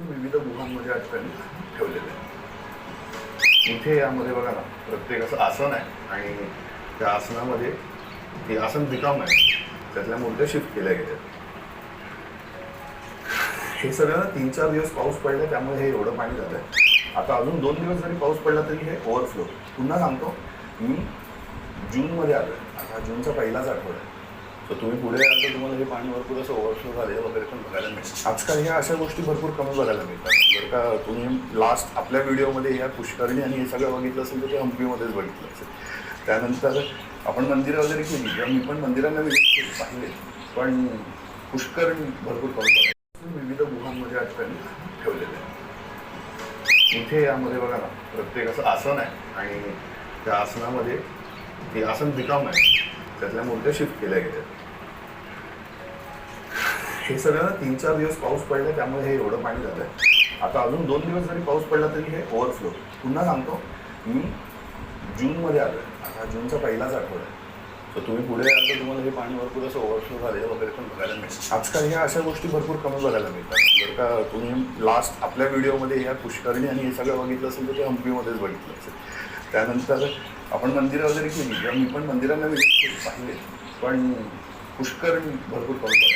विविध गुहांमध्ये आज त्यांनी ठेवलेले आहे. इथे यामध्ये बघा ना, प्रत्येक असं आसन आहे आणि त्या आसनामध्ये ते आसन रिकाम आहे, त्यातल्या मूर्त्या शिफ्ट केल्या गेल्या. हे सगळं 3-4 दिवस पाऊस पडला, त्यामुळे हे एवढं पाणी झालं. आता अजून 2 दिवस जरी पाऊस पडला तरी हे ओव्हरफ्लो. पुन्हा सांगतो, मी जूनमध्ये आलो आहे, आता जूनचा पहिलाच आठवडा आहे. तर तुम्ही पुढे आल तर तुम्हाला हे पाणी भरपूर असं ओव्हरफ्लो झालेलं वगैरे पण बघायला मिळेल. आजकाल ह्या अशा गोष्टी भरपूर कमी बघायला मिळतात. जर का तुम्ही लास्ट आपल्या व्हिडिओमध्ये ह्या पुष्करणी आणि हे सगळं बघितलं असेल तर ते हम्पीमध्येच बघितलं असेल. त्यानंतर आपण मंदिरं वगैरे केली किंवा मी पण मंदिरांना विजिट पाहिले, पण पुष्करणी भरपूर कमी बघायला. विविध गुहांमध्ये आज त्यांनी ठेवलेले आहे. इथे यामध्ये बघा ना, प्रत्येक असं आसन आहे आणि त्या आसनामध्ये ते आसन रिकाम आहे, त्यातल्या मूर्त्या शिफ्ट केल्या गेल्या. हे सगळं 3-4 दिवस पाऊस पडला, त्यामुळे हे एवढं पाणी झालं. आता अजून 2 दिवस जरी पाऊस पडला तरी हे ओव्हरफ्लो. पुन्हा सांगतो, मी जूनमध्ये आलो आहे, आता जूनचा पहिलाच आठवडा आहे. तर तुम्ही पुढे आल तर तुम्हाला हे पाणी भरपूर असं ओव्हरफ्लो झालेलं वगैरे पण बघायला मिळेल. आजकाल ह्या अशा गोष्टी भरपूर कमी बघायला मिळतात. जर का तुम्ही लास्ट आपल्या व्हिडिओमध्ये ह्या पुष्करणी आणि हे सगळं बघितलं असेल तर ते हम्पीमध्येच बघितलं असेल. त्यानंतर आपण मंदिरं वगैरे केली किंवा मी पण मंदिरांना विजिट पाहिले, पण पुष्करणी भरपूर कमी बघायला.